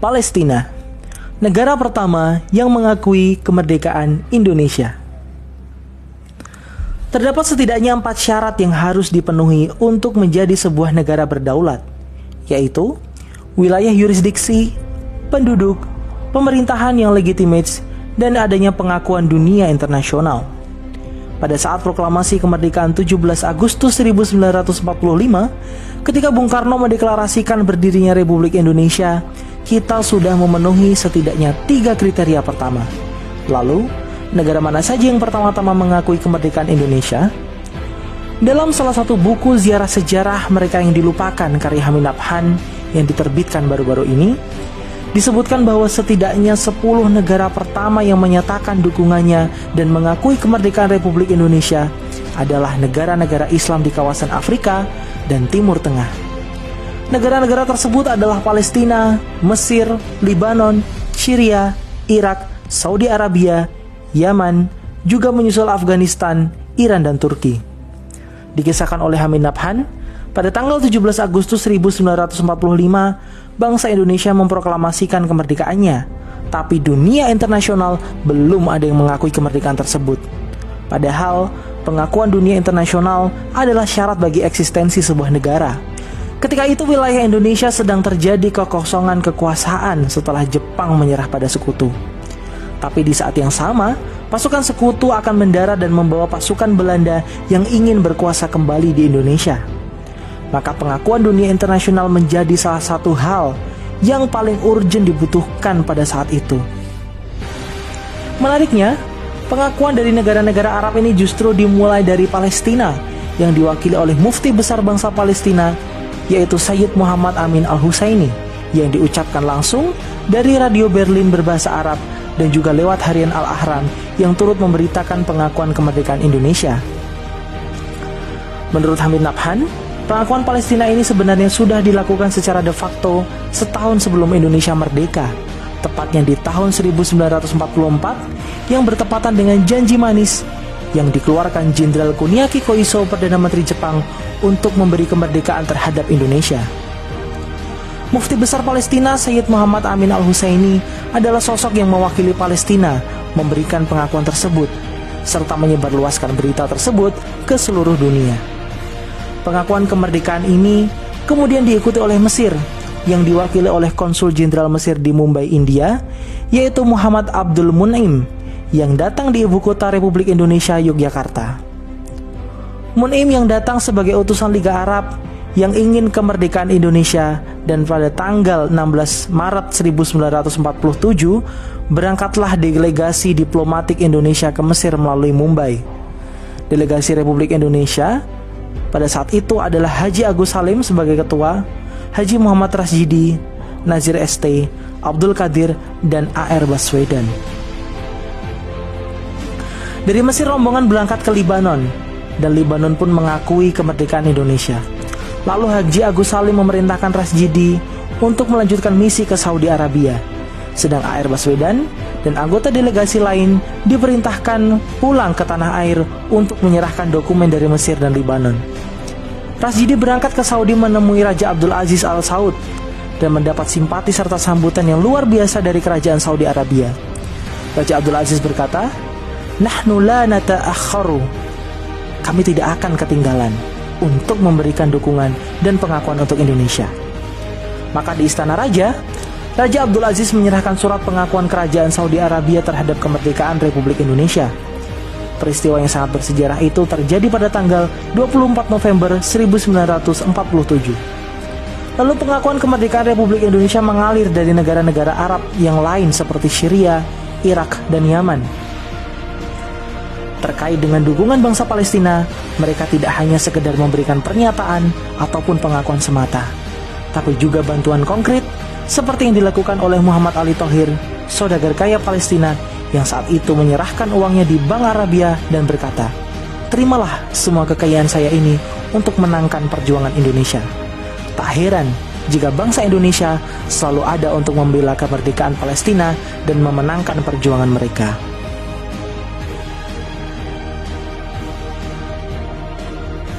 Palestina, negara pertama yang mengakui kemerdekaan Indonesia. Terdapat setidaknya 4 syarat yang harus dipenuhi untuk menjadi sebuah negara berdaulat, yaitu wilayah yurisdiksi, penduduk, pemerintahan yang legitimate, dan adanya pengakuan dunia internasional. Pada saat proklamasi kemerdekaan 17 Agustus 1945, ketika Bung Karno mendeklarasikan berdirinya Republik Indonesia, kita sudah memenuhi setidaknya 3 kriteria pertama. Lalu, negara mana saja yang pertama-tama mengakui kemerdekaan Indonesia? Dalam salah satu buku ziarah sejarah Mereka yang Dilupakan karya Hamid Nabhan yang diterbitkan baru-baru ini, disebutkan bahwa setidaknya 10 negara pertama yang menyatakan dukungannya dan mengakui kemerdekaan Republik Indonesia adalah negara-negara Islam di kawasan Afrika dan Timur Tengah. Negara-negara tersebut adalah Palestina, Mesir, Libanon, Syria, Irak, Saudi Arabia, Yaman, juga menyusul Afghanistan, Iran, dan Turki. Dikisahkan oleh Hamid Nabhan, pada tanggal 17 Agustus 1945, bangsa Indonesia memproklamasikan kemerdekaannya, tapi dunia internasional belum ada yang mengakui kemerdekaan tersebut. Padahal, pengakuan dunia internasional adalah syarat bagi eksistensi sebuah negara. Ketika itu wilayah Indonesia sedang terjadi kekosongan kekuasaan setelah Jepang menyerah pada sekutu. Tapi di saat yang sama, pasukan sekutu akan mendarat dan membawa pasukan Belanda yang ingin berkuasa kembali di Indonesia. Maka pengakuan dunia internasional menjadi salah satu hal yang paling urgent dibutuhkan pada saat itu. Menariknya, pengakuan dari negara-negara Arab ini justru dimulai dari Palestina yang diwakili oleh mufti besar bangsa Palestina, yaitu Sayyid Muhammad Amin Al-Husaini, yang diucapkan langsung dari radio Berlin berbahasa Arab dan juga lewat harian Al-Ahram yang turut memberitakan pengakuan kemerdekaan Indonesia. Menurut Hamid Nabhan, pengakuan Palestina ini sebenarnya sudah dilakukan secara de facto setahun sebelum Indonesia merdeka, tepatnya di tahun 1944 yang bertepatan dengan janji manis yang dikeluarkan Jenderal Kuniaki Koiso, Perdana Menteri Jepang, untuk memberi kemerdekaan terhadap Indonesia. Mufti besar Palestina Sayyid Muhammad Amin Al-Husaini adalah sosok yang mewakili Palestina memberikan pengakuan tersebut, serta menyebarluaskan berita tersebut ke seluruh dunia. Pengakuan kemerdekaan ini kemudian diikuti oleh Mesir yang diwakili oleh Konsul Jenderal Mesir di Mumbai, India, yaitu Muhammad Abdul Mun'im, yang datang di ibu kota Republik Indonesia, Yogyakarta. Mun'im yang datang sebagai utusan Liga Arab yang ingin kemerdekaan Indonesia, dan pada tanggal 16 Maret 1947 berangkatlah delegasi diplomatik Indonesia ke Mesir melalui Mumbai. Delegasi Republik Indonesia pada saat itu adalah Haji Agus Salim sebagai ketua, Haji Muhammad Rasjidi, Nazir ST, Abdul Qadir, dan A.R. Baswedan. Dari Mesir rombongan berangkat ke Libanon, dan Libanon pun mengakui kemerdekaan Indonesia. Lalu Haji Agus Salim memerintahkan Rasjidi untuk melanjutkan misi ke Saudi Arabia, sedang A.R. Baswedan dan anggota delegasi lain diperintahkan pulang ke tanah air untuk menyerahkan dokumen dari Mesir dan Libanon. Rasjidi berangkat ke Saudi menemui Raja Abdul Aziz Al Saud dan mendapat simpati serta sambutan yang luar biasa dari kerajaan Saudi Arabia. Raja Abdul Aziz berkata, "Nahnu la nata'akharu." Kami tidak akan ketinggalan untuk memberikan dukungan dan pengakuan untuk Indonesia. Maka di Istana Raja, Raja Abdul Aziz menyerahkan surat pengakuan kerajaan Saudi Arabia terhadap kemerdekaan Republik Indonesia. Peristiwa yang sangat bersejarah itu terjadi pada tanggal 24 November 1947. Lalu pengakuan kemerdekaan Republik Indonesia mengalir dari negara-negara Arab yang lain seperti Syria, Irak, dan Yaman. Terkait dengan dukungan bangsa Palestina, mereka tidak hanya sekedar memberikan pernyataan ataupun pengakuan semata, tapi juga bantuan konkret seperti yang dilakukan oleh Muhammad Ali Thohir, saudagar kaya Palestina yang saat itu menyerahkan uangnya di Bank Arabia dan berkata, "Terimalah semua kekayaan saya ini untuk menangkan perjuangan Indonesia." Tak heran jika bangsa Indonesia selalu ada untuk membela kemerdekaan Palestina dan memenangkan perjuangan mereka.